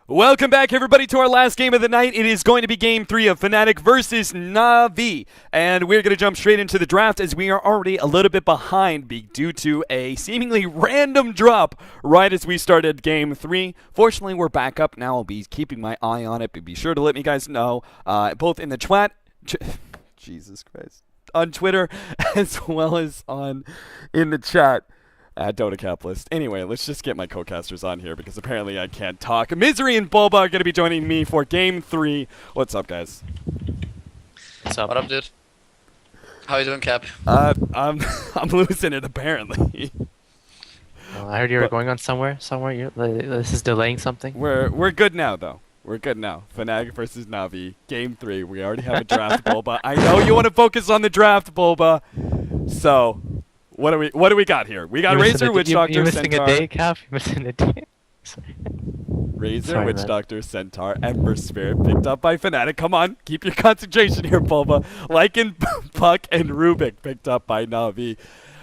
Welcome back, everybody, to our last game of the night. It is going to be Game 3 of Fnatic versus Na'Vi. And we're going to jump straight into the draft as we are already a little bit behind due to a seemingly random drop right as we started Game 3. Fortunately, we're back up now. I'll be keeping my eye on it, but be sure to let me guys know, both in the chat, Jesus Christ, on Twitter, as well as in the chat. Dota Capitalist. Anyway, let's just get my co-casters on here because apparently I can't talk. Misery and Bulba are going to be joining me for Game 3. What's up, guys? What's up? What up, dude? How you doing, Cap? I'm losing it, apparently. I heard you were going on somewhere. This is delaying something. We're good now, though. We're good now. Fnatic versus Na'Vi. Game 3. We already have a draft, Bulba. I know you want to focus on the draft, Bulba. So... What do we got here? We got Razor, Witch Doctor, You're missing Centaur. a day, Cap. You're missing a day. Sorry. Razor, Witch Doctor, Centaur, Ember Spirit, picked up by Fnatic. Come on, keep your concentration here, Bulba. Lycan, Puck, and Rubik, picked up by Na'Vi.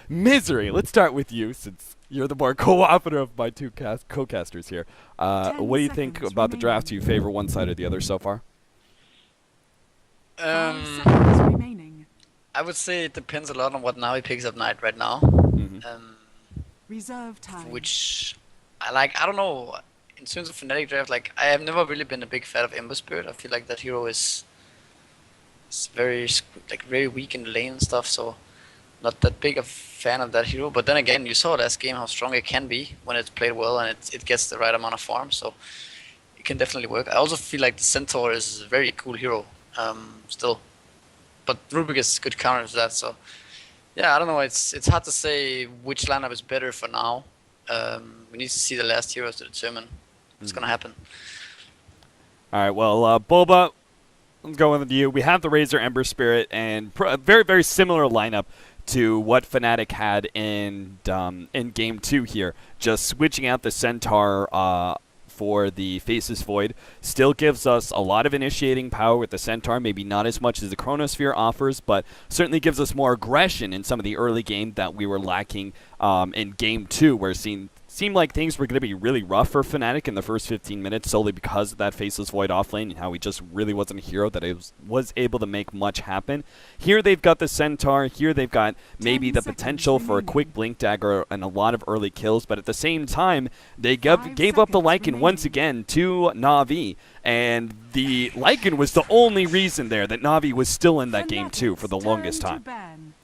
Misery, let's start with you, since you're the more cooperative of my two co-casters here. What do you think about the draft? Do you favor one side or the other so far? I would say it depends a lot on what Navi picks up Knight right now. Reserve time. Which I like. I don't know. In terms of Fnatic draft, like I have never really been a big fan of Ember Spirit. I feel like that hero is very weak in the lane and stuff. So not that big a fan of that hero. But then again, you saw last game how strong it can be when it's played well and it gets the right amount of farm. So it can definitely work. I also feel like the Centaur is a very cool hero. Still. But Rubik is good counter to that, so yeah, I don't know. It's hard to say which lineup is better for now. We need to see the last heroes to determine what's gonna happen. All right, well, Bulba, let's go with you. We have the Razor, Ember Spirit, and a very, very similar lineup to what Fnatic had in Game 2 here. Just switching out the Centaur for the Faceless Void. Still gives us a lot of initiating power with the Centaur, maybe not as much as the Chronosphere offers, but certainly gives us more aggression in some of the early game that we were lacking in Game 2, where it seemed like things were going to be really rough for Fnatic in the first 15 minutes solely because of that Faceless Void offlane and how he just really wasn't a hero that was able to make much happen. Here they've got the Centaur. Here they've got maybe the potential for a quick Blink Dagger and a lot of early kills, but at the same time, they gave up the Lycan once again to Na'Vi, and the Lycan was the only reason there that Na'Vi was still in that Game 2 for the longest time.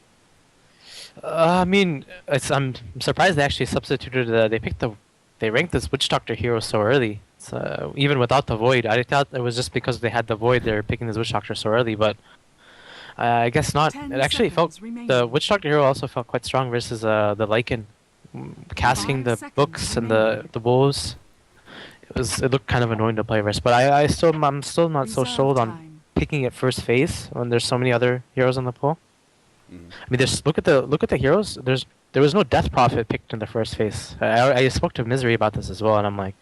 I mean, I'm surprised they actually substituted. They ranked this Witch Doctor hero so early. So even without the Void, I thought it was just because they had the Void they're picking this Witch Doctor so early, but I guess not. It actually the Witch Doctor hero also felt quite strong versus the Lycan, casting the books and the bows. It looked kind of annoying to play versus, but I'm still not so sold on picking it first phase when there's so many other heroes on the pool. I mean, look at the heroes. There was no Death Prophet picked in the first phase. I spoke to Misery about this as well, and I'm like,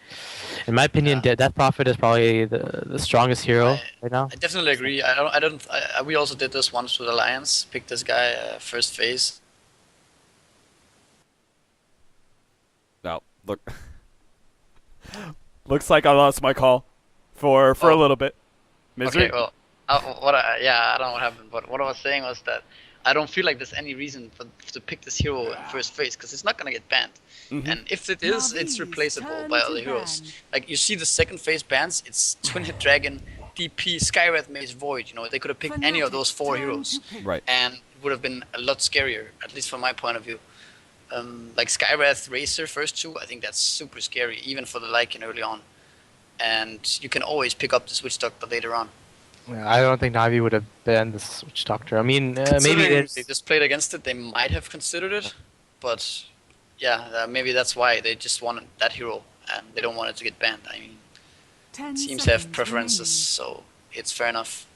in my opinion, Death Prophet is probably the strongest hero right now. I definitely agree. We also did this once with Alliance. Picked this guy first phase. No, look. Looks like I lost my call for a little bit. Misery? Okay, well, I don't know what happened, but what I was saying was that I don't feel like there's any reason to pick this hero in first phase because it's not gonna get banned. And if it is, it's replaceable by other heroes. Like you see the second phase bans, it's Twin Hit Dragon, DP, Skywrath, Maze, Void. You know, they could have picked any of those 4 heroes, right? And it would have been a lot scarier, at least from my point of view. Like Skywrath, Racer, first 2, I think that's super scary, even for the Lycan early on. And you can always pick up the Switch Doctor later on. I don't think Na'Vi would have banned this Witch Doctor. I mean, maybe they just played against it. They might have considered it, but yeah, maybe that's why they just wanted that hero and they don't want it to get banned. I mean, teams have preferences, so it's fair enough.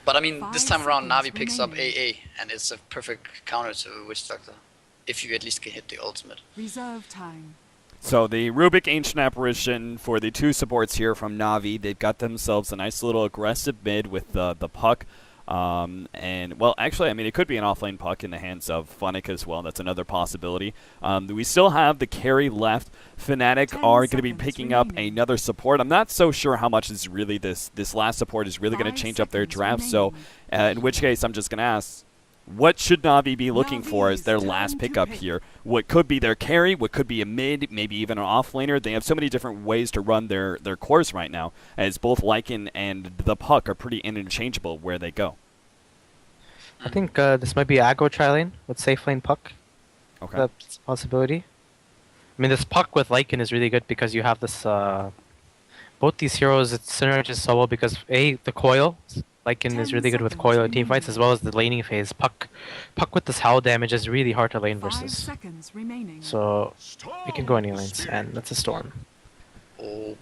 But I mean, this time around, Na'Vi picks up AA, and it's a perfect counter to Witch Doctor, if you at least can hit the ultimate. Reserve time. So the Rubik Ancient Apparition for the 2 supports here from Na'Vi. They've got themselves a nice little aggressive mid with the Puck And, well, actually, I mean, it could be an offlane puck in the hands of Fnatic as well. That's another possibility. We still have the carry left. Fnatic are going to be picking up another support. I'm not so sure how much is really this last support is really going to change up their draft. So, in which case, I'm just going to ask, what should Na'Vi be looking for as their last pickup here? What could be their carry? What could be a mid? Maybe even an offlaner? They have so many different ways to run their course right now, as both Lycan and the puck are pretty interchangeable where they go. I think this might be aggro tri-lane with safe lane puck. Okay. That's a possibility. I mean, this puck with Lycan is really good because you have this. Both these heroes, it synergizes so well because the Coil. Lycan is really good with Coil in teamfights as well as the laning phase. Puck with this howl damage is really hard to lane versus. So we can go any lanes, and that's a Storm. Oh.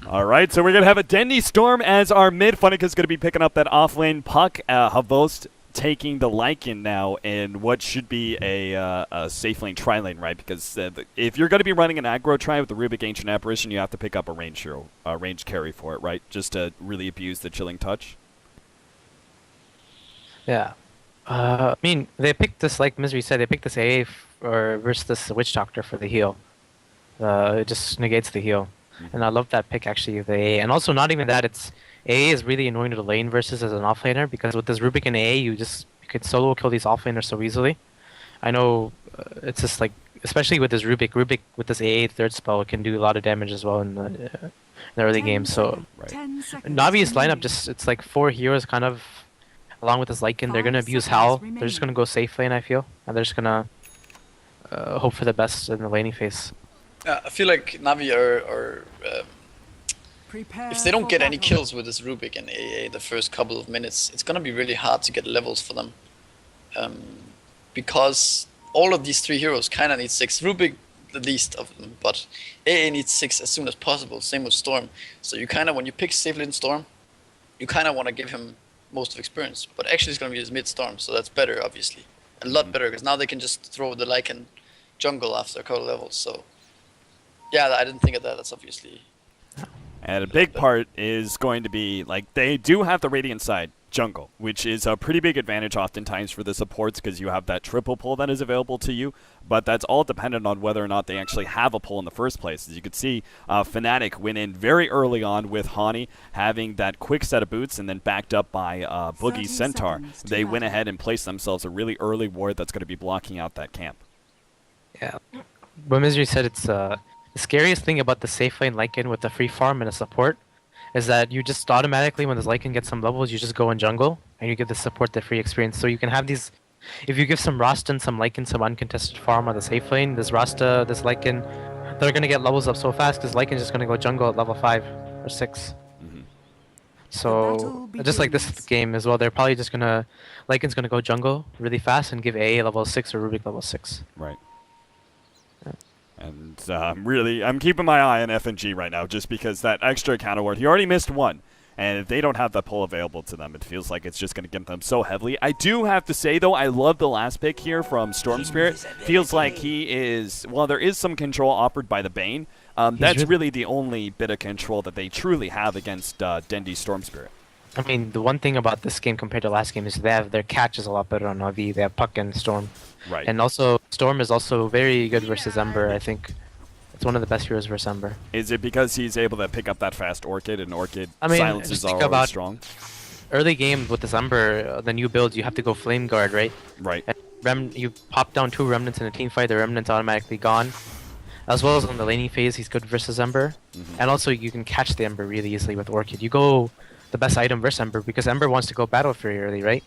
All right, so we're going to have a Dendy Storm as our mid. Fnatic is going to be picking up that offlane puck. Havost taking the Lycan now in what should be a safe lane tri-lane, right? Because if you're going to be running an aggro tri with the Rubik Ancient Apparition, you have to pick up a range hero, range carry for it, right? Just to really abuse the Chilling Touch. Yeah. I mean, they picked this, like Misery said, they picked this AA versus this Witch Doctor for the heal. It just negates the heal. And I love that pick, actually, of the AA. And also, not even that, it's AA is really annoying to the lane versus as an offlaner, because with this Rubik and AA, you could solo kill these offlaners so easily. I know it's just like, especially with this Rubik with this AA third spell can do a lot of damage as well in the early game. So, Navi's lineup, it's like 4 heroes kind of. Along with this Lycan, they're going to abuse Howl. They're just going to go safe lane, I feel. And they're just going to hope for the best in the laning phase. I feel like Navi are if they don't get any kills with this Rubik and AA the first couple of minutes, it's going to be really hard to get levels for them. Because all of these 3 heroes kind of need 6. Rubik, the least of them, but AA needs 6 as soon as possible. Same with Storm. So you kind of, when you pick safe lane Storm, you kind of want to give him most of experience, but actually it's going to be his mid-Storm, so that's better, obviously. A lot better, because now they can just throw the Lycan jungle after a couple levels, so... Yeah, I didn't think of that, that's obviously... And a big part is going to be, like, they do have the Radiant side jungle, which is a pretty big advantage oftentimes for the supports because you have that triple pull that is available to you, but that's all dependent on whether or not they actually have a pull in the first place. As you could see, Fnatic went in very early on with Hani having that quick set of boots and then backed up by Boogie Centaur. They went ahead and placed themselves a really early ward that's going to be blocking out that camp. Yeah. But Misery said it's the scariest thing about the safe lane Lycan with the free farm and a support is that you just automatically, when this Lycan gets some levels, you just go in jungle and you give the support the free experience. So you can have these, if you give some Rasta and some Lycan some uncontested farm on the safe lane, this Rasta, this Lycan, they're going to get levels up so fast because Lycan's just going to go jungle at level 5 or 6. So just like this game as well, they're probably just going to, Lycan's going to go jungle really fast and give AA level 6 or Rubik level 6. Right. And I'm keeping my eye on FNG right now just because that extra counter ward, he already missed one. And if they don't have that pull available to them, it feels like it's just going to get them so heavily. I do have to say, though, I love the last pick here from Storm Spirit. Feels like he is, well, there is some control offered by the Bane. That's really the only bit of control that they truly have against Dendy Storm Spirit. I mean, the one thing about this game compared to last game is they have their catch is a lot better on Navi. They have Puck and Storm. Right. And also, Storm is also very good versus Ember, I think. It's one of the best heroes versus Ember. Is it because he's able to pick up that fast Orchid, and Orchid silences are already strong? Early game with this Ember, the new build, you have to go Flame Guard, right? Right. And you pop down 2 Remnants in a team fight, the Remnant's automatically gone. As well as on the laning phase, he's good versus Ember. And also, you can catch the Ember really easily with Orchid. You go the best item versus Ember, because Ember wants to go Battle Fury early, right?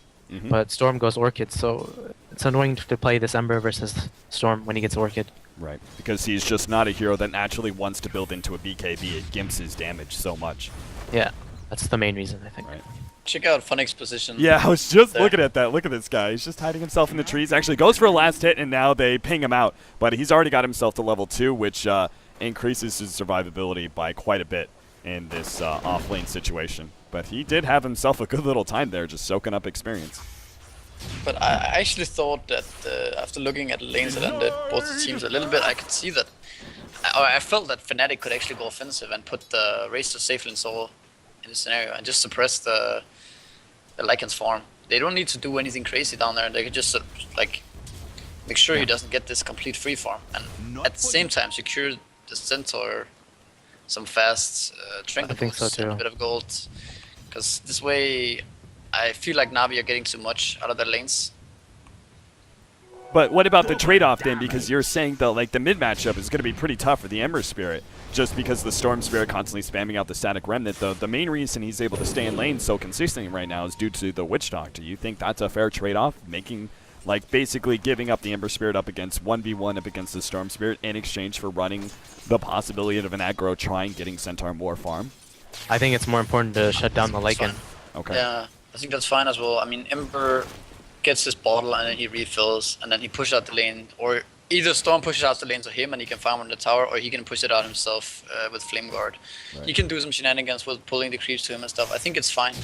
But Storm goes Orchid, so it's annoying to play this Ember versus Storm when he gets Orchid. Right, because he's just not a hero that naturally wants to build into a BKB. It gimps his damage so much. Yeah, that's the main reason, I think. Right. Check out Fnatic's position. Yeah, I was just looking at that. Look at this guy. He's just hiding himself in the trees. Actually goes for a last hit, and now they ping him out. But he's already got himself to level 2, which increases his survivability by quite a bit in this off-lane situation. But he did have himself a good little time there, just soaking up experience. But I actually thought that after looking at the lanes that ended both the teams a little bit, I could see that, or I felt that Fnatic could actually go offensive and put the race to safe lane solo in the scenario and just suppress the the Lycan's farm. They don't need to do anything crazy down there. They can just like make sure he doesn't get this complete free farm, and at the same time secure the Centaur some fast trinket I think so boosts and a too. bit of gold. Because this way, I feel like Navi are getting too much out of their lanes. But what about the trade-off then? Because you're saying that like the mid matchup is going to be pretty tough for the Ember Spirit, just because the Storm Spirit constantly spamming out the static remnant. The main reason he's able to stay in lane so consistently right now is due to the Witch Doctor. You think that's a fair trade-off, making like basically giving up the Ember Spirit up against 1v1 up against the Storm Spirit in exchange for running the possibility of an aggro try and getting Centaur more farm? I think it's more important to shut down the That's Lycan. fine. Okay. Yeah, I think that's fine as well. I mean, Ember gets his bottle and then he refills and then he pushes out the lane, or either Storm pushes out the lane to him and he can farm on the tower, or he can push it out himself with Flame Guard. Right. He can do some shenanigans with pulling the creeps to him and stuff. I think it's fine.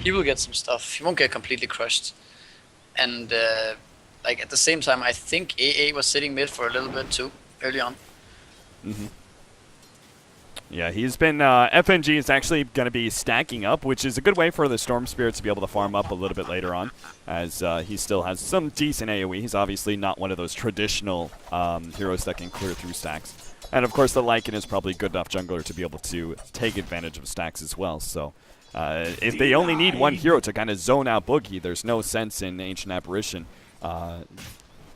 He will get some stuff. He won't get completely crushed. And like at the same time, I think AA was sitting mid for a little bit too early on. Mm-hmm. Yeah, he's been, FNG is actually going to be stacking up, which is a good way for the Storm Spirits to be able to farm up a little bit later on, as he still has some decent AoE. He's obviously not one of those traditional heroes that can clear through stacks. And of course the Lycan is probably good enough jungler to be able to take advantage of stacks as well, so if they only need one hero to kind of zone out Boogie, there's no sense in Ancient Apparition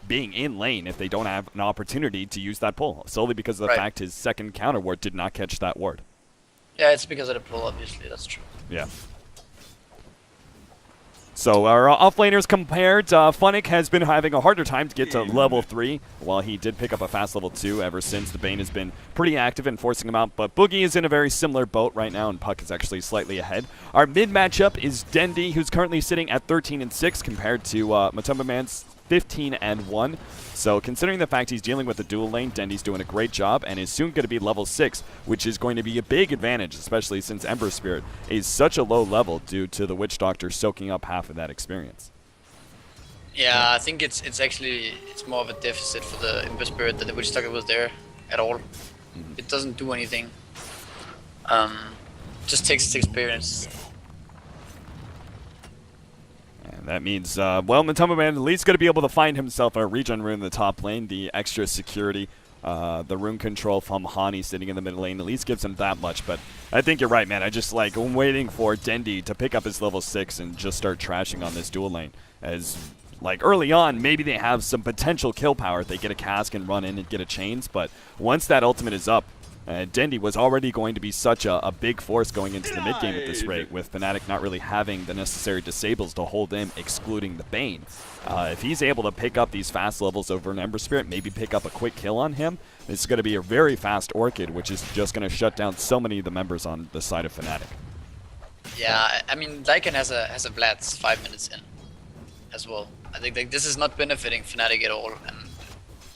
being in lane if they don't have an opportunity to use that pull, solely because of the fact his second counter ward did not catch that ward. Yeah, it's because of the pull, obviously, that's true. Yeah. So our offlaners compared, Fnatic has been having a harder time to get to level 3, while he did pick up a fast level 2 ever since. The Bane has been pretty active in forcing him out, but Boogie is in a very similar boat right now, and Puck is actually slightly ahead. Our mid matchup is Dendi, who's currently sitting at 13-6 compared to Matumba Man's 15-1. So considering the fact he's dealing with the dual lane, Dendi's doing a great job and is soon going to be level 6, which is going to be a big advantage, especially since Ember Spirit is such a low level due to the Witch Doctor soaking up half of that experience. Yeah, I think it's actually more of a deficit for the Ember Spirit that the Witch Doctor was there at all. It doesn't do anything. Just takes its experience. And that means, well, Matumba Man at least going to be able to find himself a regen rune in the top lane. The extra security, the rune control from Hani sitting in the mid lane at least gives him that much. But I think you're right, man. I'm waiting for Dendi to pick up his level 6 and just start trashing on this dual lane. As, like, early on, maybe they have some potential kill power if they get a cask and run in and get a chains. But once that ultimate is up, Dendi was already going to be such a big force going into the mid game at this rate, with Fnatic not really having the necessary disables to hold him, excluding the Bane. If he's able to pick up these fast levels over an Ember Spirit, maybe pick up a quick kill on him, it's going to be a very fast Orchid, which is just going to shut down so many of the members on the side of Fnatic. Yeah, I mean, Lycan has a Vlad's 5 minutes in as well. I think like, this is not benefiting Fnatic at all, and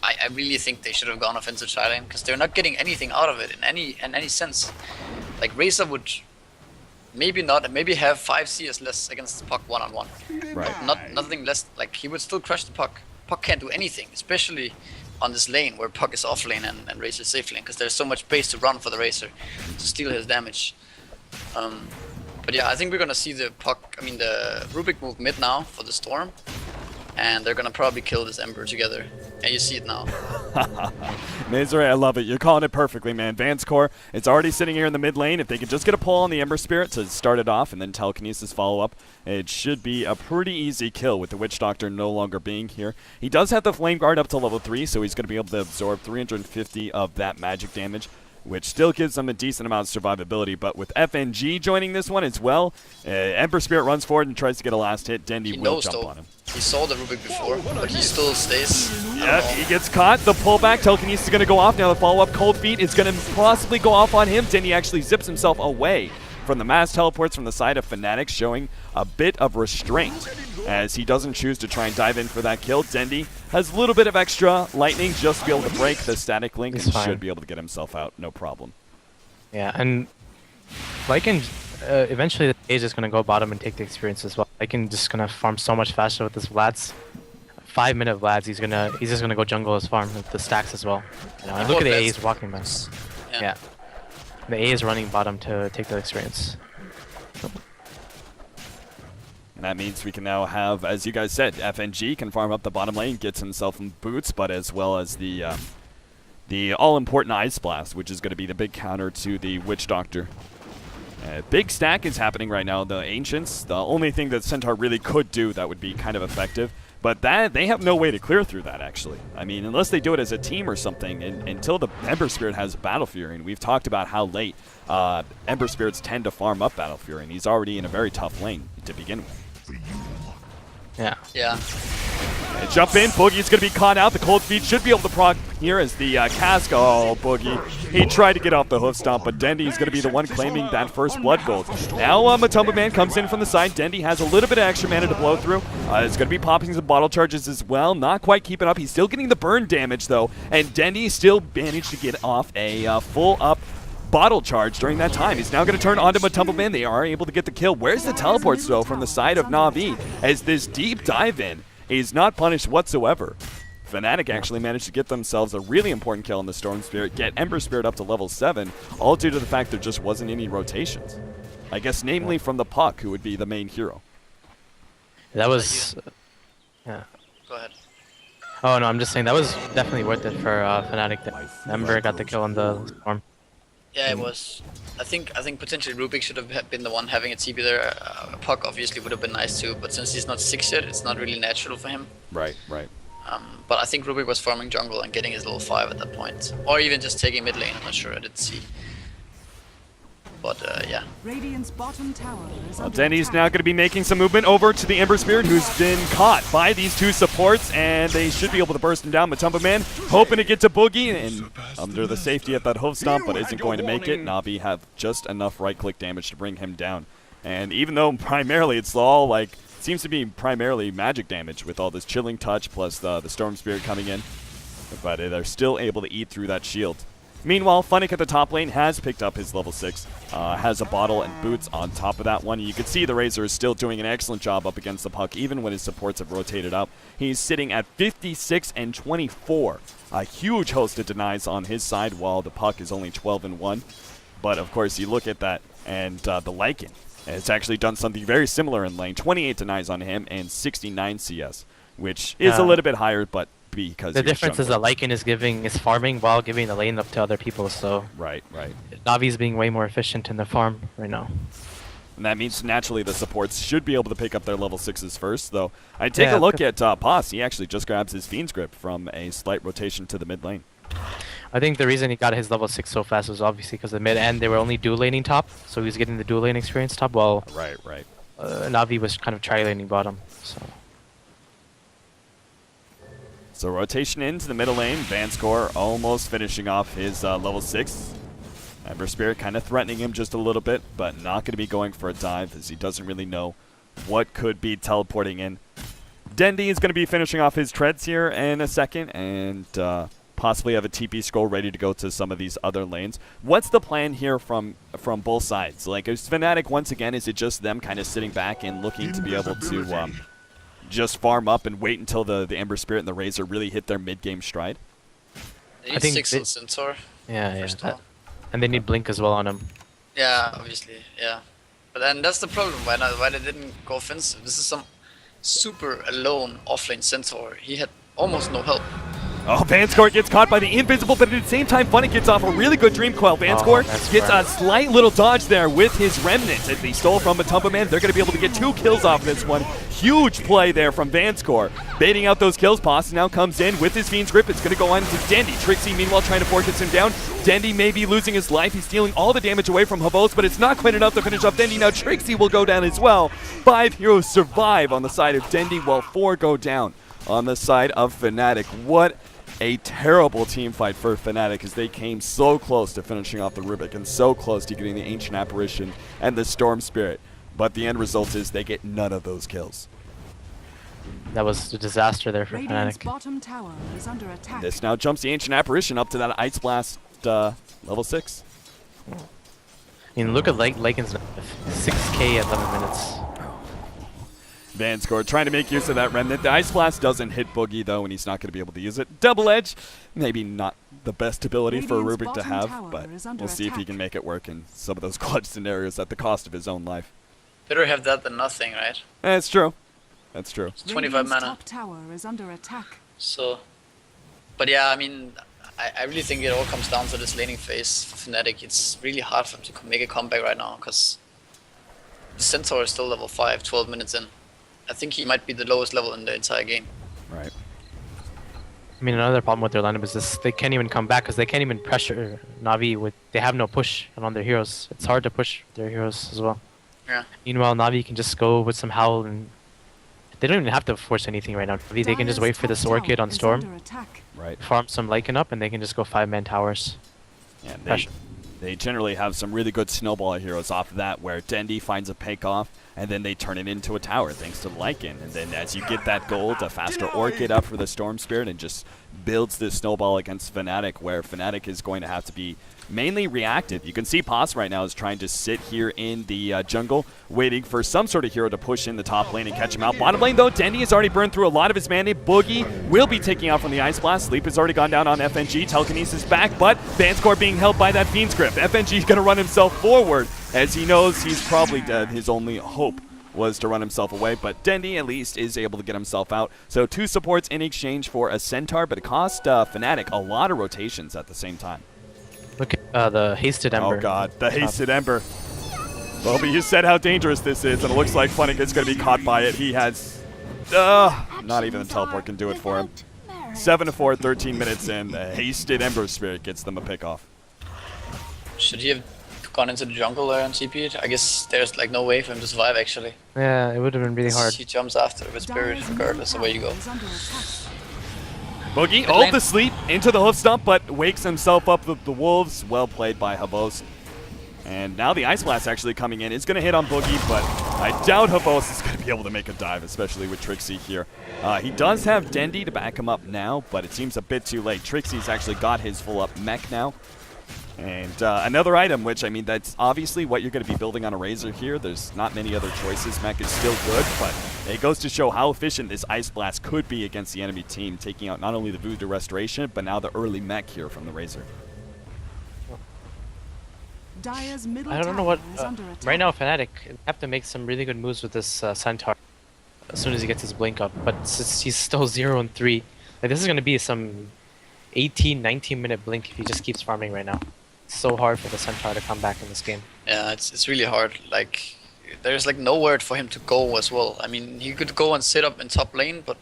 I really think they should have gone offensive Thailand because they're not getting anything out of it in any sense. Like Razor would maybe have 5 CS less against Puck 1-on-1. Right. Nothing less. Like he would still crush the Puck. Puck can't do anything, especially on this lane where Puck is off lane and Razor is safe lane, because there's so much space to run for the Razor to steal his damage. But yeah, I think we're gonna see the Rubik move mid now for the Storm, and they're gonna probably kill this Ember together. And you see it now. Mazure, I love it. You're calling it perfectly, man. Vance Core, it's already sitting here in the mid lane. If they could just get a pull on the Ember Spirit to start it off and then telekinesis follow up, it should be a pretty easy kill with the Witch Doctor no longer being here. He does have the Flame Guard up to level 3, so he's going to be able to absorb 350 of that magic damage, which still gives them a decent amount of survivability. But with FNG joining this one as well, Ember Spirit runs forward and tries to get a last hit. Dendi will jump on him. He saw the Rubik before, but he still stays. Yeah, he gets caught. The pullback, telekinesis is going to go off. Now the follow-up cold feet is going to possibly go off on him. Dendi actually zips himself away from the mass teleports from the side of Fnatic, showing a bit of restraint as he doesn't choose to try and dive in for that kill. Dendi has a little bit of extra lightning just to be able to break the static link and should be able to get himself out, no problem. Yeah, and Lycan, eventually the Age is going to go bottom and take the experience as well. Lycan just going to farm so much faster with this Vlad's. 5-minute Vlad's, he's just gonna go jungle his farm with the stacks as well. You know, and look at the A, he's walking by. Yeah. The A is running bottom to take the experience. And that means we can now have, as you guys said, FNG can farm up the bottom lane, gets himself some boots, but as well as the all-important Ice Blast, which is going to be the big counter to the Witch Doctor. Big stack is happening right now. The Ancients, the only thing that Centaur really could do that would be kind of effective, but that they have no way to clear through that, actually. I mean, unless they do it as a team or something, until the Ember Spirit has Battle Fury, and we've talked about how late Ember Spirits tend to farm up Battle Fury, and he's already in a very tough lane to begin with. Yeah. Yeah. And jump in, Boogie's going to be caught out. The cold feet should be able to proc here as the cask. Oh, Boogie. He tried to get off the hoof stomp, but Dendy's going to be the one claiming that first blood gold. Now Matumba Man comes in from the side. Dendy has a little bit of extra mana to blow through. It's going to be popping some bottle charges as well. Not quite keeping up. He's still getting the burn damage, though. And Dendy still managed to get off a full up bottle charge during that time. He's now going to turn onto Matumba Man. They are able to get the kill. Where's the teleports, though, from the side of Na'Vi, as this deep dive in is not punished whatsoever. Fnatic actually managed to get themselves a really important kill in the Storm Spirit, get Ember Spirit up to level 7, all due to the fact there just wasn't any rotations. I guess namely from the Puck, who would be the main hero. That was... yeah. Go ahead. Oh, no, I'm just saying that was definitely worth it for Fnatic. Ember got the kill on the Storm. Yeah, it was. I think potentially Rubik should have been the one having a TP there. Puck obviously would have been nice too, but since he's not 6 yet, it's not really natural for him. Right. But I think Rubik was farming jungle and getting his level 5 at that point. Or even just taking mid lane, I'm not sure, I didn't see. But yeah. Radiant's bottom tower is Well, under Denny's attack. now going to be making some movement over to the Ember Spirit, who's been caught by these two supports, and they should be able to burst him down. Matumba Man hoping to get to Boogie, and under the safety at that hoof stomp, but isn't going to make it. Na'Vi have just enough right-click damage to bring him down. And even though primarily it's all like, seems to be primarily magic damage with all this chilling touch plus the Storm Spirit coming in, but they're still able to eat through that shield. Meanwhile, Fnatic at the top lane has picked up his level 6, has a bottle and boots on top of that one. You can see the Razor is still doing an excellent job up against the Puck, even when his supports have rotated up. He's sitting at 56 and 24. A huge host of denies on his side, while the Puck is only 12 and 1. But of course, you look at that, and the Lycan has actually done something very similar in lane. 28 denies on him and 69 CS, which is a little bit higher, but because The difference is that Lycan is farming while giving the lane up to other people, so Right. Navi's being way more efficient in the farm right now. And that means naturally the supports should be able to pick up their level 6s first, though. I take Yeah, a look at Boss. He actually just grabs his Fiend's Grip from a slight rotation to the mid lane. I think the reason he got his level 6 so fast was obviously because the mid end they were only dual laning top, so he was getting the dual lane experience top, while Right. Navi was kind of tri-laning bottom. So rotation into the middle lane. Vanscore almost finishing off his level 6. Ember Spirit kind of threatening him just a little bit, but not going to be going for a dive as he doesn't really know what could be teleporting in. Dendy is going to be finishing off his treads here in a second, and possibly have a TP scroll ready to go to some of these other lanes. What's the plan here from both sides? Like, is Fnatic, once again, is it just them kind of sitting back and looking to be able to just farm up and wait until the Ember Spirit and the Razor really hit their mid-game stride? They I need think 6 they- on Centaur. Yeah, First of all. and they need Blink as well on him. Yeah, obviously, yeah. But then that's the problem, why they didn't go offensive. This is some super alone offlane Centaur. He had almost no help. Oh, Vanscore gets caught by the Invisible, but at the same time, Funny gets off a really good Dream Quell. Vanscore that's gets right. a slight little dodge there with his Remnant as he stole from Matumba Man. They're going to be able to get 2 kills off this one. Huge play there from Vanscore. Baiting out those kills. Boss now comes in with his Fiend's Grip. It's going to go on to Dendy. Trixie, meanwhile, trying to focus him down. Dendy may be losing his life. He's stealing all the damage away from Havos, but it's not quite enough to finish off Dendy. Now Trixie will go down as well. 5 heroes survive on the side of Dendy, while 4 go down on the side of Fnatic. What a terrible team fight for Fnatic, as they came so close to finishing off the Rubik and so close to getting the Ancient Apparition and the Storm Spirit. But the end result is they get none of those kills. That was a disaster there for Radiant's Fnatic. bottom tower is under attack. This now jumps the Ancient Apparition up to that Ice Blast level 6. I mean, look at Lycan's 6k at 11 minutes. Vanscore trying to make use of that Remnant. The Ice Blast doesn't hit Boogie, though, and he's not going to be able to use it. Double Edge, maybe not the best ability for Radiant's Rubik to bottom have, tower but is under we'll see if he attack. can make it work in some of those clutch scenarios at the cost of his own life. Better have that than nothing, right? That's true. That's true. It's 25 Radiant's mana. top tower is under attack. So, but yeah, I mean, I really think it all comes down to this laning phase for Fnatic. It's really hard for him to make a comeback right now because Centaur is still level 5, 12 minutes in. I think he might be the lowest level in the entire game. Right. I mean, another problem with their lineup is this: they can't even come back because they can't even pressure Navi with. They have no push on their heroes. It's hard to push their heroes as well. Yeah. Meanwhile, Navi can just go with some Howl and they don't even have to force anything right now. Navi, they can just Dire's wait for top this tower Orchid on is Storm, under attack. Right. farm some Lycan up, and they can just go 5-man towers. Yeah, Pressure. they generally have some really good snowball heroes off of that, where Dendi finds a pick off, and then they turn it into a tower thanks to Lycan. And then as you get that gold, a faster Orchid up for the Storm Spirit, and just builds this snowball against Fnatic, where Fnatic is going to have to be mainly reactive. You can see Pos right now is trying to sit here in the jungle, waiting for some sort of hero to push in the top lane and catch him out. Bottom lane, though, Dendi has already burned through a lot of his mana. Boogie will be taking out from the Ice Blast. Sleep has already gone down on FNG. Telekinesis back, but Vanscore being held by that Fiend's Grip. FNG is going to run himself forward, as he knows he's probably dead. His only hope was to run himself away, but Dendi at least is able to get himself out. So 2 supports in exchange for a Centaur, but it cost Fnatic a lot of rotations at the same time. Look at the Hasted Ember. Oh god, the Hasted Ember. Well, but you said how dangerous this is, and it looks like Fnatic is going to be caught by it. He has... not even the teleport can do it for him. 7-4, 13 minutes in. The Hasted Ember Spirit gets them a pick off. Should he have gone into the jungle there and TP'd? I guess there's like no way for him to survive actually. Yeah, it would have been really hard. He jumps after with Spirit Dire's regardless of where you go. middle tower is under attack. Boogie, Good ult lane. to sleep into the hoof stomp, but wakes himself up with the wolves. Well played by Havos. And now the Ice Blast actually coming in. It's going to hit on Boogie, but I doubt Havos is going to be able to make a dive, especially with Trixie here. He does have Dendi to back him up now, but it seems a bit too late. Trixie's actually got his full up mech now. And another item, which, I mean, that's obviously what you're going to be building on a Razor here. There's not many other choices. Mech is still good, but it goes to show how efficient this Ice Blast could be against the enemy team, taking out not only the Voodoo Restoration, but now the early mech here from the Razor. Dire's middle I don't know what. tower is under attack. Right now, Fnatic have to make some really good moves with this Centaur as soon as he gets his blink up. But since he's still 0-3, like, this is going to be some 18, 19-minute blink if he just keeps farming right now. It's so hard for the Centaur to come back in this game. Yeah, it's really hard. Like, there's like nowhere for him to go as well. I mean, he could go and sit up in top lane, but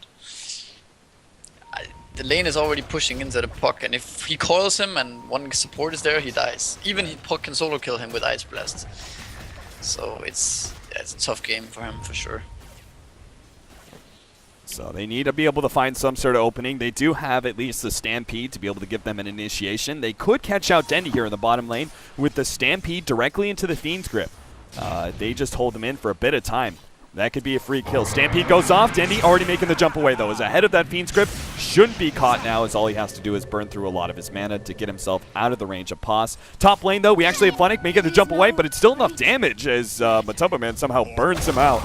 the lane is already pushing into the puck, and if he coils him and one support is there, he dies. Even puck can solo kill him with Ice Blast. So it's a tough game for him for sure. So they need to be able to find some sort of opening. They do have at least the Stampede to be able to give them an initiation. They could catch out Dendi here in the bottom lane with the Stampede directly into the Fiend's Grip. They just hold them in for a bit of time. That could be a free kill. Stampede goes off. Dendi already making the jump away, though. Is ahead of that Fiend's Grip. Shouldn't be caught now, as all he has to do is burn through a lot of his mana to get himself out of the range of Pos. Top lane, though, we actually have Fnatic making the jump away, but it's still enough damage as Matumba Man somehow burns him out.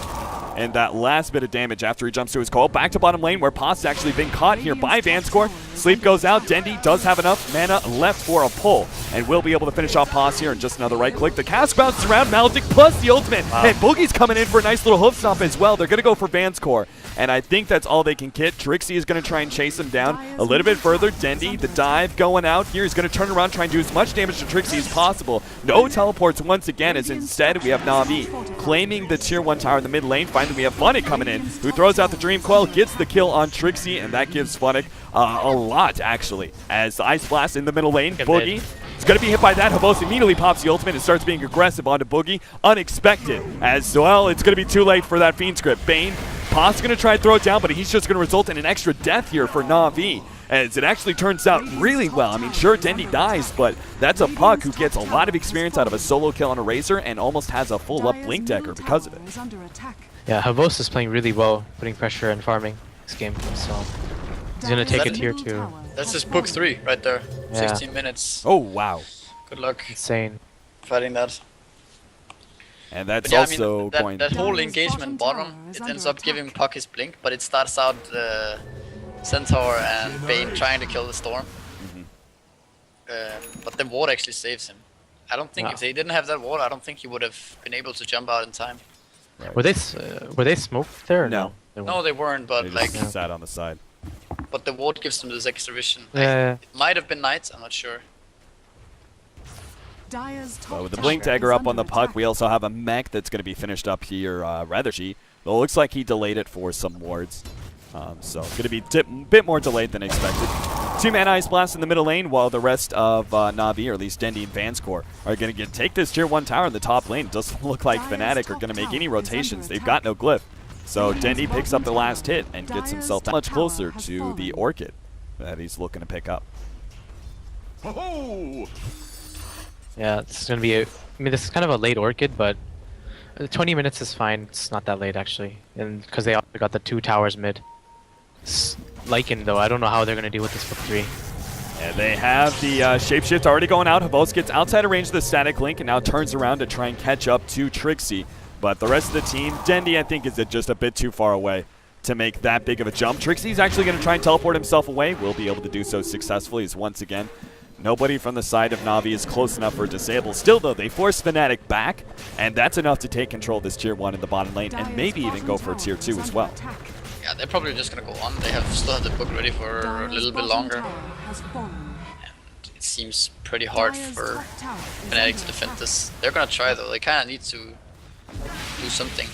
And that last bit of damage after he jumps to his call. Back to bottom lane, where Pos has actually been caught here by Vanscore. Sleep goes out. Dendi does have enough mana left for a pull, and will be able to finish off Pos here in just another right click. The cast bounces around. Maledict plus the ultimate. Wow. And Boogie's coming in for a nice little hoof stomp as well. They're going to go for Vanscore, and I think that's all they can get. Trixie is going to try and chase him down a little bit further. Dendi, the dive going out here. He's going to turn around, try and do as much damage to Trixie as possible. No teleports once again, as instead we have Na'Vi claiming the tier 1 tower in the mid lane. Finally, we have Fnatic coming in, who throws out the Dream Qual, gets the kill on Trixie, and that gives Fnatic a lot, actually, as the Ice Blast in the middle lane. Boogie is going to be hit by that. Havos immediately pops the ultimate and starts being aggressive onto Boogie. Unexpected, as well, it's going to be too late for that Fiend script. Bane, Pos is going to try and throw it down, but he's just going to result in an extra death here for Na'Vi, as it actually turns out really well. I mean, sure, Dendi dies, but that's a Puck who gets a lot of experience out of a solo kill on a Razor and almost has a full-up Dire's Blink middle Decker because of tower it. is under attack. Yeah, Havos is playing really well, putting pressure and farming this game. So he's going to take it tier 2. That's just book 3 right there. Yeah. 16 minutes. Oh, wow. Good luck Insane. fighting that. And that's But yeah, also I mean, that, going that to... whole Dire's engagement bottom bottom, tower is it under ends up attack. giving Puck his blink, but it starts out Centaur and Bane trying to kill the Storm. But the ward actually saves him. I don't think Yeah. if they didn't have that ward, I don't think he would have been able to jump out in time. Right. Were they smoked there? Or No. They No, weren't. they weren't, They but just like, sat on the side. but the ward gives them this extra vision. Like, Yeah. it might have been knights, I'm not sure. Dire's top But with the tower blink is dagger up on under the puck, attack. we also have a mech that's going to be finished up here rather cheap. Well, it looks like he delayed it for some wards. So going to be a bit more delayed than expected. 2-man Ice Blast in the middle lane, while the rest of Na'Vi, or at least Dendi and Vanscore, are going to take this tier 1 tower in the top lane. It doesn't look like Fnatic are going to make any rotations. They've got no glyph. So Dendi picks up the last hit and gets himself much closer to the Orchid that he's looking to pick up. Yeah, this is gonna be. I mean, this is kind of a late Orchid, but 20 minutes is fine. It's not that late actually, and because they also got the 2 towers mid. Lycan though, I don't know how they're gonna deal with this for 3. And they have the shapeshift already going out. Havos gets outside of range of the static link and now turns around to try and catch up to Trixie. But the rest of the team, Dendi, I think, is just a bit too far away to make that big of a jump. Trixie's actually going to try and teleport himself away. Will be able to do so successfully as once again, nobody from the side of Na'Vi is close enough for a disable. Still, though, they force Fnatic back, and that's enough to take control of this tier 1 in the bottom lane and maybe even go for a tier 2 as well. Yeah, they're probably just gonna go on. They have still have the book ready for a little bit longer. And it seems pretty hard for Fnatic to defend this. They're gonna try though. They kinda need to do something.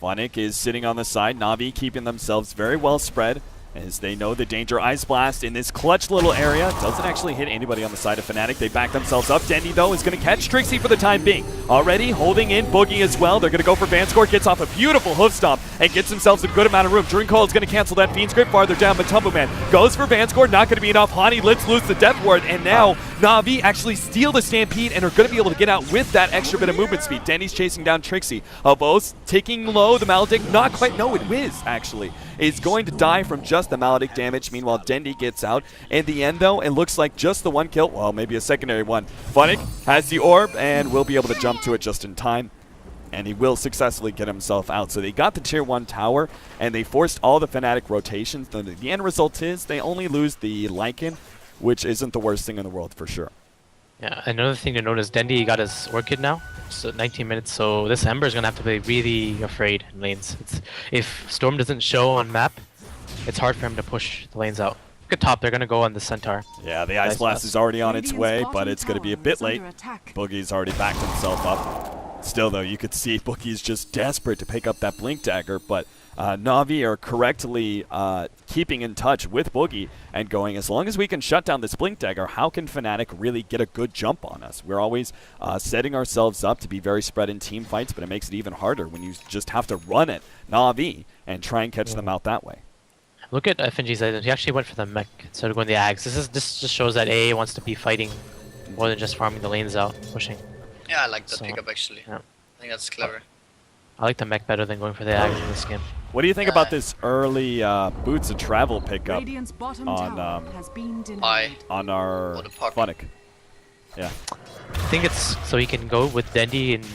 Fnatic is sitting on the side. Na'Vi keeping themselves very well spread as they know the danger. Ice Blast in this clutch little area doesn't actually hit anybody on the side of Fnatic. They back themselves up. Dendi, though, is going to catch Trixie for the time being. Already holding in Boogie as well. They're going to go for Vanscore. Gets off a beautiful hoof stomp and gets themselves a good amount of room. Qual is going to cancel that Fiend's Grip farther down, but Tumble Man goes for Vanscore. Not going to be enough. Hani lets loose the Death Ward, and now Na'Vi actually steal the Stampede and are going to be able to get out with that extra bit of movement speed. Dendi's chasing down Trixie. Havos taking low. The Maledict, not quite. No, it whiz, actually, is going to die from just the Maledict damage. Meanwhile, Dendi gets out. In the end, though, it looks like just the one kill. Well, maybe a secondary one. Fnatic has the orb and will be able to jump to it just in time. And he will successfully get himself out. So they got the tier 1 tower, and they forced all the Fnatic rotations. The end result is they only lose the Lycan, which isn't the worst thing in the world for sure. Yeah, another thing to note is Dendi got his Orchid now. So 19 minutes, so this Ember is gonna have to be really afraid in lanes. If Storm doesn't show on map, it's hard for him to push the lanes out. Look at top, they're gonna go on the Centaur. Yeah, the Ice Blast is already on its way, but it's going to be a bit late. Boogie's already backed himself up. Still, though, you could see Boogie's just desperate to pick up that Blink Dagger, but Na'Vi are correctly keeping in touch with Boogie and going, as long as we can shut down this Blink Dagger, how can Fnatic really get a good jump on us? We're always setting ourselves up to be very spread in team fights, but it makes it even harder when you just have to run at Na'Vi and try and catch them out that way. Look at FNG's item. He actually went for the mech instead of going the Ags. This just shows that AA wants to be fighting more than just farming the lanes out, pushing. Yeah, I like that So, pickup actually. yeah. I think that's clever. I like the mech better than going for the Ags in this game. What do you think about this early Boots of Travel pickup Radiant's bottom on, tower has been denied. Bye. on our What a puck. Fnatic? Yeah. I think it's so he can go with Dendi, and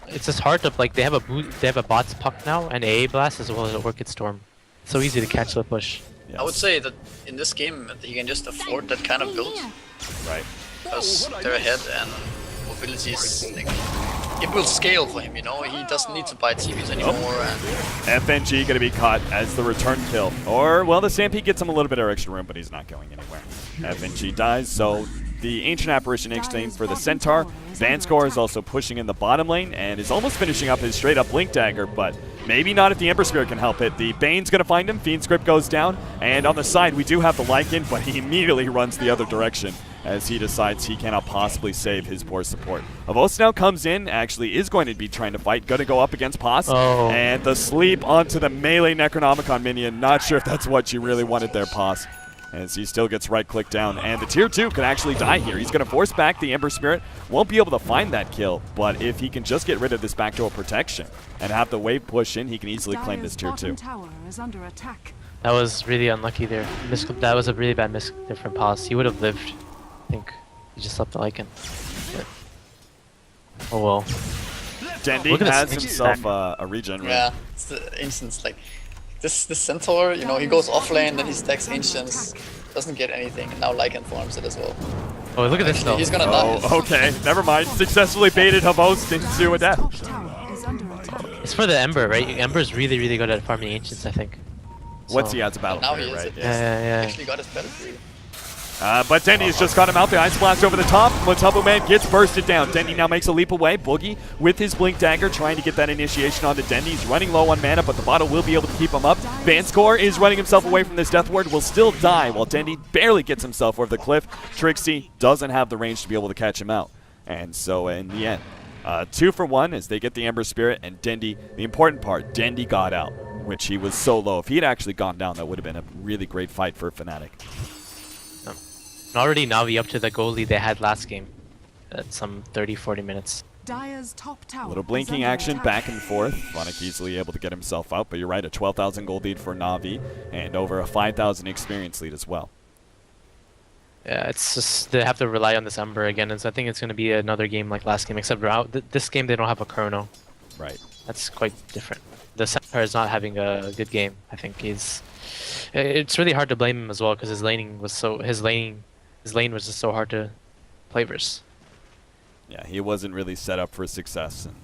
it's just hard to like. They have a bots puck now and AA blast as well as an Orchid Storm. It's so easy to catch the push. Yes. I would say that in this game you can just afford that kind of build Right. because they're ahead and mobility is like, it will scale for him, you know. He doesn't need to buy TVs anymore. And FNG going to be caught as the return kill. Or, well, the Stampede gets him a little bit of extra room, but he's not going anywhere. FNG dies, so the Ancient Apparition exchange for the Centaur. Vanscore is also pushing in the bottom lane and is almost finishing up his straight-up Blink Dagger, but maybe not if the Ember Spirit can help it. The Bane's going to find him. Fiend's Grip goes down, and on the side we do have the Lycan, but he immediately runs the other direction as he decides he cannot possibly save his poor support. Avos now comes in, actually is going to be trying to fight, going to go up against Paz, and the sleep onto the melee Necronomicon minion. Not sure if that's what you really wanted there, Paz, as he still gets right-clicked down. And the tier 2 could actually die here. He's going to force back the Ember Spirit. Won't be able to find that kill, but if he can just get rid of this backdoor protection and have the wave push in, he can easily claim this tier 2. Tower is under attack. That was really unlucky there. That was a really bad miss there from Paz. He would have lived. I think he just left the Lycan. But, oh well. Dendi Look at this has ancient himself stack. a regen ring. yeah, it's the instance like this Centaur, you know, he goes off lane, then he stacks ancients, doesn't get anything, and now Lycan farms it as well. Oh, look at this though. He's gonna die. Oh, okay. Never mind. Successfully baited Havos into a death. Top tower It's for the Ember, right? Ember's really, really good at farming Ancients, I think. Once So- he adds a battle Now fury, he is. right? Yeah. Actually got his battle fury. But Dendy's just got him out. The Ice Blast over the top. Matumbo Man gets bursted down. Dendy now makes a leap away. Boogie with his Blink Dagger trying to get that initiation onto Dendy. He's running low on mana, but the bottle will be able to keep him up. Vanscore is running himself away from this Death Ward. Will still die while Dendy barely gets himself over the cliff. Trixie doesn't have the range to be able to catch him out. And so in the end, 2 for 1 as they get the Ember Spirit, and Dendy, the important part, Dendy got out, which he was so low. If he had actually gone down, that would have been a really great fight for Fnatic. And already Na'Vi up to the goal lead they had last game at some 30-40 minutes. Dire's top tower A little is blinking under action attack. back and forth. Fnatic easily able to get himself out, but you're right, a 12,000 gold lead for Na'Vi and over a 5,000 experience lead as well. Yeah, it's just they have to rely on this Ember again, and so I think it's going to be another game like last game, except this game they don't have a Chrono. Right. That's quite different. The Centaur is not having a good game. I think it's really hard to blame him as well because his lane was just so hard to play versus. Yeah, he wasn't really set up for success. And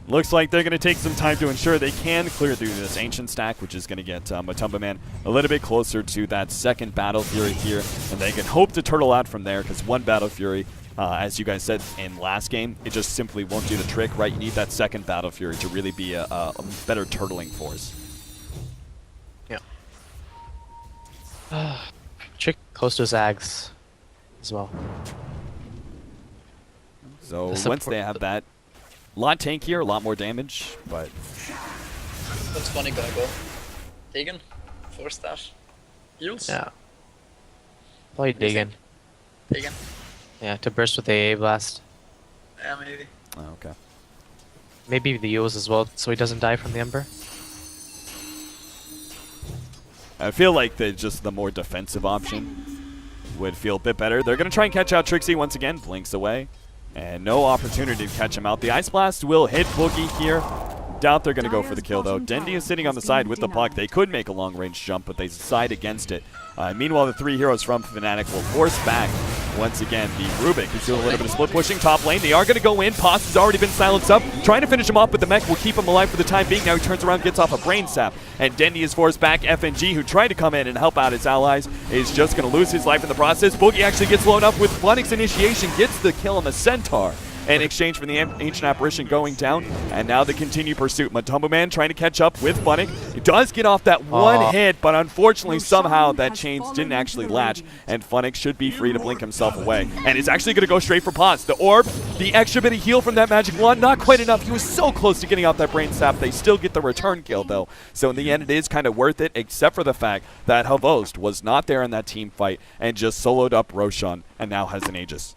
looks like they're going to take some time to ensure they can clear through this Ancient stack, which is going to get Matumba Man a little bit closer to that second Battle Fury here. And they can hope to turtle out from there because one Battle Fury, as you guys said in last game, it just simply won't do the trick, right? You need that second Battle Fury to really be a better turtling force. Yeah. Trick close to Zags as well. So The once they have that, a lot tankier, a lot more damage, but What's funny gonna go? Taken? Force dash? Heals? Yeah. Probably do you Diggin. Taken? Yeah, to burst with the AA blast. Yeah, maybe. oh, okay. Maybe the Eos as well, so he doesn't die from the Ember. I feel like the more defensive option would feel a bit better. They're going to try and catch out Trixie once again. Blinks away. And no opportunity to catch him out. The Ice Blast will hit Boogie here. Doubt they're going to go for the kill, though. Dendy is sitting on the side with the puck. They could make a long-range jump, but they decide against it. Meanwhile, the 3 heroes from Fnatic will force back, once again, the Rubik, who's doing a little bit of split pushing top lane. They are going to go in. Poss has already been silenced up. Trying to finish him off, but the mech will keep him alive for the time being. Now he turns around, gets off a brain sap. And Dendy is forced back. FNG, who tried to come in and help out his allies, is just going to lose his life in the process. Boogie actually gets blown up with Fnatic's initiation, gets the kill on the Centaur in exchange for the Ancient Apparition going down. And now the continued pursuit. Matumbo Man trying to catch up with Fnatic. He does get off that one hit, but unfortunately somehow that chains didn't actually latch, and Fnatic should be free to blink himself away. And is actually going to go straight for Pots. The orb, the extra bit of heal from that magic wand, not quite enough. He was so close to getting off that brain sap. They still get the return kill though. So in the end it is kind of worth it, except for the fact that Havost was not there in that team fight and just soloed up Roshan and now has an Aegis.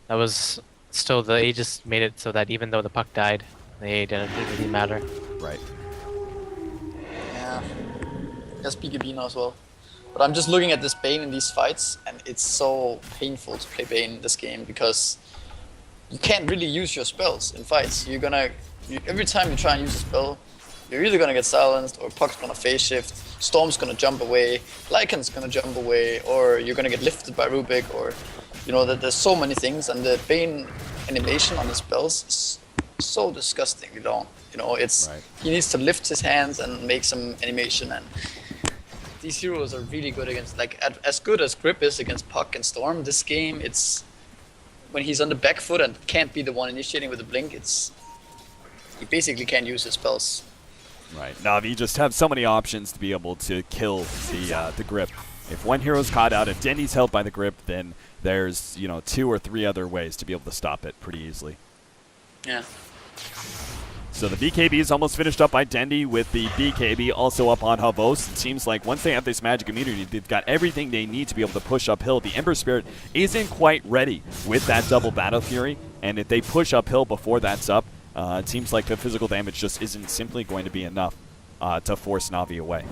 That was still the Aegis made it so that even though the puck died, the AA didn't really matter. Right. Yeah. Just BKB now as well. But I'm just looking at this Bane in these fights, and it's so painful to play Bane in this game because you can't really use your spells in fights. Every time you try and use a spell, you're either gonna get silenced, or Puck's gonna phase shift, Storm's gonna jump away, Lycan's gonna jump away, or you're gonna get lifted by Rubik, or there's so many things, and the Bane animation on the spells is so disgustingly long. It's Right. He needs to lift his hands and make some animation, and these heroes are really good against, as good as Grip is against Puck and Storm. This game, it's when he's on the back foot and can't be the one initiating with the blink. He basically can't use his spells. Right. Na'Vi just have so many options to be able to kill the grip. If one hero's caught out, if Dendy's held by the grip, then there's 2 or 3 other ways to be able to stop it pretty easily. Yeah. So the BKB is almost finished up by Dendy with the BKB also up on Havos. It seems like once they have this magic immunity, they've got everything they need to be able to push uphill. The Ember Spirit isn't quite ready with that double Battle Fury, and if they push uphill before that's up, it seems like the physical damage just isn't simply going to be enough to force Na'Vi away.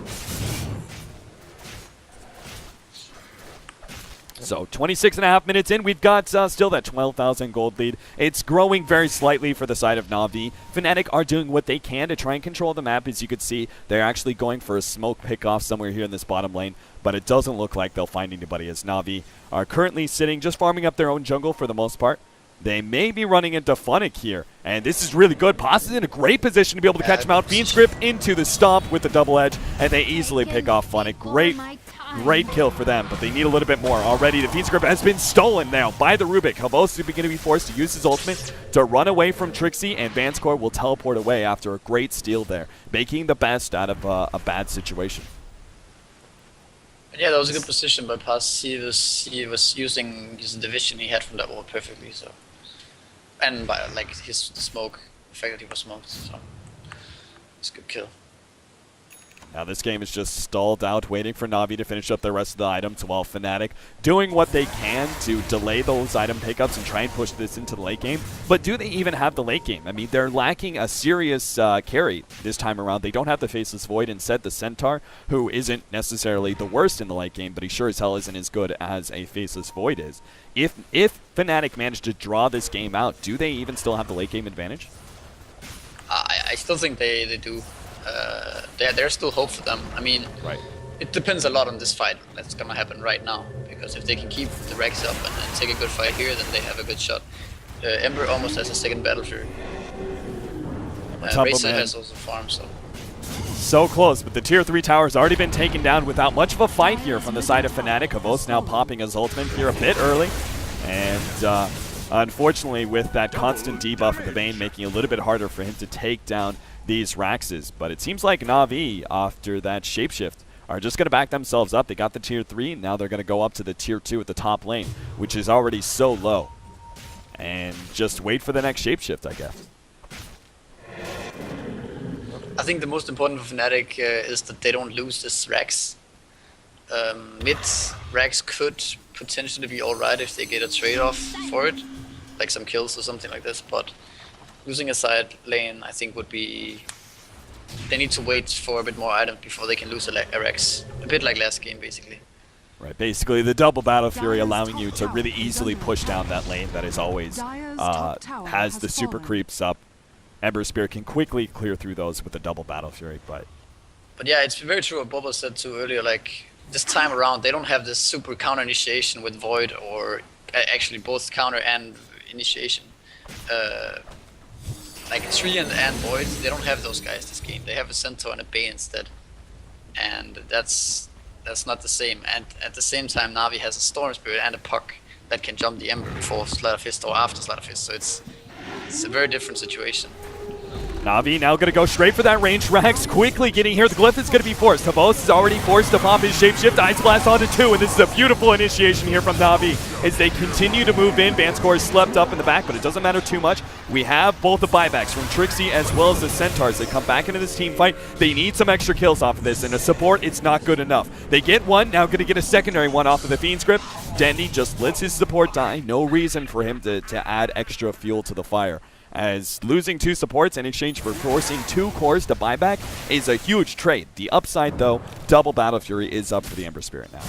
So 26.5 minutes in, we've got still that 12,000 gold lead. It's growing very slightly for the side of Na'Vi. Fnatic are doing what they can to try and control the map. As you could see, they're actually going for a smoke pickoff somewhere here in this bottom lane, but it doesn't look like they'll find anybody, as Na'Vi are currently sitting, just farming up their own jungle for the most part. they may be running into Fnatic here. And this is really good. Paz is in a great position to be able to catch him out. Fiend's Grip into the stomp with the double edge, and they easily pick off Fnatic. Great kill for them, but they need a little bit more. Already, the Fiend's Grip has been stolen now by the Rubik. Havos is going to be forced to use his ultimate to run away from Trixie, and Vanscore will teleport away after a great steal there, making the best out of a bad situation. Yeah, that was a good position by Paz. He was using his division he had from that wall perfectly. So, and by like his smoke, the fact that he was smoked. So, it's a good kill. Now this game is just stalled out, waiting for Na'Vi to finish up the rest of the items, while Fnatic doing what they can to delay those item pickups and try and push this into the late game. But do they even have the late game? I mean, they're lacking a serious carry this time around. They don't have the Faceless Void. Instead, the Centaur, who isn't necessarily the worst in the late game, but he sure as hell isn't as good as a Faceless Void is. If Fnatic managed to draw this game out, do they even still have the late game advantage? I still think they do. There's still hope for them. I mean, it depends a lot on this fight that's gonna happen right now. Because if they can keep the Rex up and take a good fight here, then they have a good shot. Ember almost has a second Battle Fury. Racer has also farm, so close, but the tier 3 tower's already been taken down without much of a fight here from the side of Fnatic. Havos now popping his ultimate here a bit early, and unfortunately with that constant debuff of the Bane making it a little bit harder for him to take down these Raxes. But it seems like Na'Vi, after that shapeshift, are just going to back themselves up. They got the tier 3, now they're going to go up to the tier 2 at the top lane, which is already so low. And just wait for the next shapeshift, I guess. I think the most important for Fnatic is that they don't lose this Rax. Mid Rax could potentially be alright if they get a trade-off for it, like some kills or something like this, but losing a side lane I think would be... They need to wait for a bit more items before they can lose a Rax. A bit like last game, basically. Right, basically the double Battle Fury allowing you to really easily push down that lane that is always has the super creeps up. Ember Spirit can quickly clear through those with the double Battle Fury, but yeah, it's very true what Boba said too earlier, like this time around they don't have this super counter initiation with Void, or actually both counter and initiation. Like Tree and Void, they don't have those guys this game. They have a Centaur and a Bane instead. And that's not the same. And at the same time, Na'Vi has a Storm Spirit and a Puck that can jump the Ember before Sleight of Fist or after Sleight of Fist. So it's a very different situation. Na'Vi now going to go straight for that range. Rax quickly getting here. The Glyph is going to be forced. Havos is already forced to pop his Shapeshift. Ice Blast onto 2, and this is a beautiful initiation here from Na'Vi as they continue to move in. Vanscore is slept up in the back, but it doesn't matter too much. We have both the buybacks from Trixie as well as the Centaurs. They come back into this team fight. They need some extra kills off of this, and a support, it's not good enough. They get one, now going to get a secondary one off of the Fiend's Grip. Dendy just lets his support die. No reason for him to add extra fuel to the fire, as losing 2 supports in exchange for forcing 2 cores to buyback is a huge trade. The upside, though, double Battle Fury is up for the Ember Spirit now.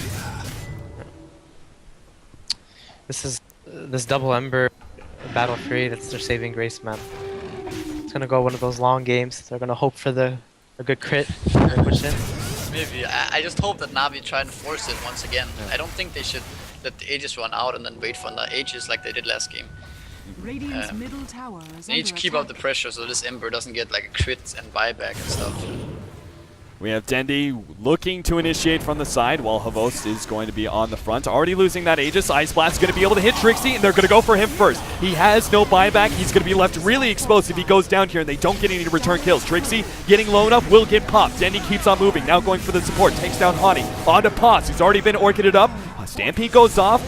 This double Ember Battle Fury, that's their saving grace, man. It's gonna go one of those long games. They're gonna hope for a good crit and push in. Maybe. I just hope that Na'Vi try and force it once again. I don't think they should let the Aegis run out and then wait for the Aegis like they did last game. Middle tower is They need to keep up the pressure so this Ember doesn't get like a crit and buyback and stuff. We have Dendy looking to initiate from the side while Havos is going to be on the front. Already losing that Aegis. Ice Blast is going to be able to hit Trixie, and they're going to go for him first. He has no buyback. He's going to be left really exposed if he goes down here and they don't get any return kills. Trixie getting low enough will get popped. Dendy keeps on moving. Now going for the support. Takes down Hani. On to Paz. He's already been orchided up. Stampede goes off,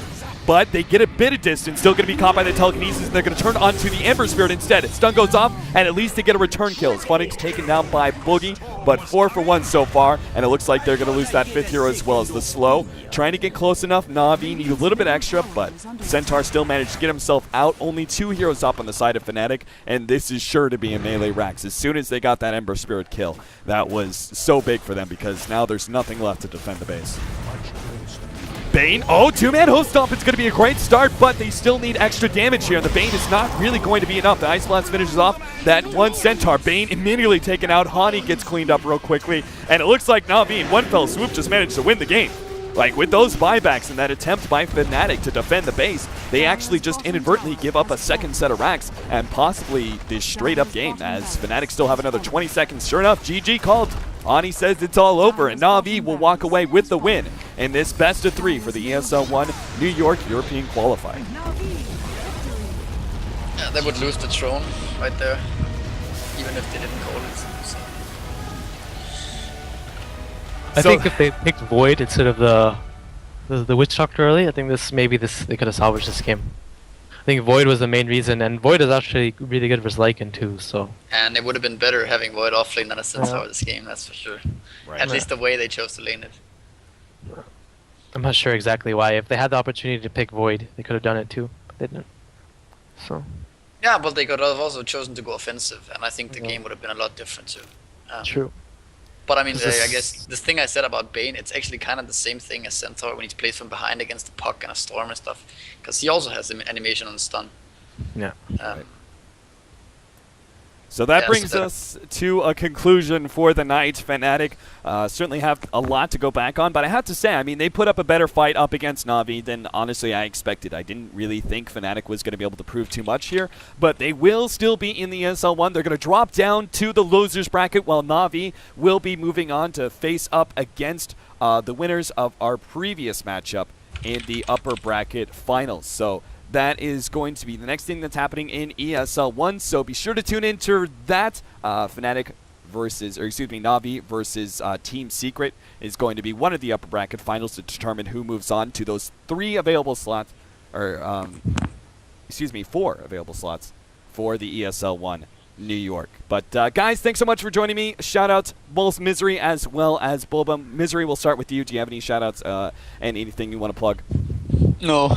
but they get a bit of distance. Still going to be caught by the telekinesis, and they're going to turn onto the Ember Spirit instead. Stun goes off, and at least they get a return kill. Fnatic's taken down by Boogie, but 4 for 1 so far, and it looks like they're going to lose that 5th hero as well as the slow. Trying to get close enough. Na'Vi need a little bit extra, but Centaur still managed to get himself out. Only 2 heroes up on the side of Fnatic, and this is sure to be a melee Rax. As soon as they got that Ember Spirit kill, that was so big for them because now there's nothing left to defend the base. Bane, 2-man host stomp. It's going to be a great start, but they still need extra damage here, and the Bane is not really going to be enough. The Ice Blast finishes off that one Centaur. Bane immediately taken out. Hani gets cleaned up real quickly, and it looks like Na'Vi in one fell swoop just managed to win the game. Like, with those buybacks and that attempt by Fnatic to defend the base, they actually just inadvertently give up a second set of racks and possibly this straight-up game, as Fnatic still have another 20 seconds. Sure enough, GG called. Ani says it's all over, and Na'Vi will walk away with the win in this best of 3 for the ESL 1 New York European qualifier. Yeah, they would lose the throne right there, even if they didn't call it. So. I think if they picked Void instead of the Witch Doctor early, I think they could have salvaged this game. I think Void was the main reason, and Void is actually really good versus Lycan too. So. And it would have been better having Void offlane than a Centaur this game, that's for sure. Right. At least the way they chose to lane it. I'm not sure exactly why. If they had the opportunity to pick Void, they could have done it too, but they didn't. So. Yeah, but they could have also chosen to go offensive, and I think the game would have been a lot different too. True. But I mean, I guess this thing I said about Bane, it's actually kind of the same thing as Centaur when he plays from behind against the puck and a storm and stuff, because he also has animation on stun. Yeah. So that brings us to a conclusion for the night. Fnatic certainly have a lot to go back on, but I have to say, I mean, they put up a better fight up against Na'Vi than honestly I expected. I didn't really think Fnatic was going to be able to prove too much here, but they will still be in the ESL 1. They're going to drop down to the losers bracket, while Na'Vi will be moving on to face up against the winners of our previous matchup in the upper bracket finals. So that is going to be the next thing that's happening in ESL 1, so be sure to tune into that. Fnatic Na'Vi versus Team Secret is going to be one of the upper bracket finals to determine who moves on to those 4 available slots for the ESL 1 New York. But guys, thanks so much for joining me. Shout outs both Misery as well as Bulba. Misery, we'll start with you. Do you have any shout outs and anything you want to plug? No.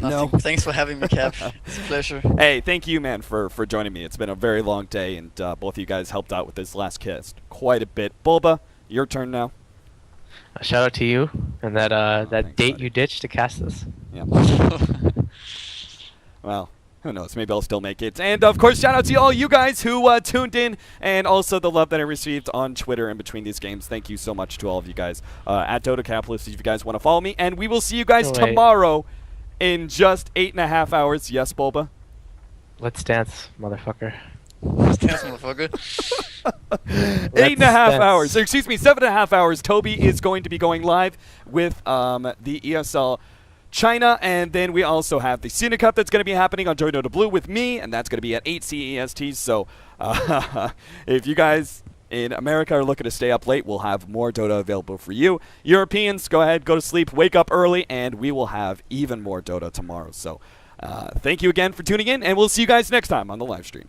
No. Thanks for having me, Cap. It's a pleasure. Hey, thank you, man, for joining me. It's been a very long day, and both of you guys helped out with this last cast quite a bit. Bulba, your turn now. A shout out to you and that thanks, date buddy. you ditched to cast this. Yeah. Well, who knows? Maybe I'll still make it. And, of course, shout out to all you guys who tuned in, and also the love that I received on Twitter in between these games. Thank you so much to all of you guys. At Dota Capitalist, if you guys want to follow me. And we will see you guys tomorrow in just 8.5 hours. Yes, Bulba? Let's dance, motherfucker. Thanks, motherfucker. 8.5 hours. Excuse me, 7.5 hours. Toby is going to be going live with the ESL China, and then we also have the Cena Cup that's going to be happening on Joy Dota Blue with me, and that's going to be at 8 CEST. So if you guys in America are looking to stay up late, we'll have more Dota available for you. Europeans, go ahead, go to sleep, wake up early, and we will have even more Dota tomorrow. So thank you again for tuning in, and we'll see you guys next time on the live stream.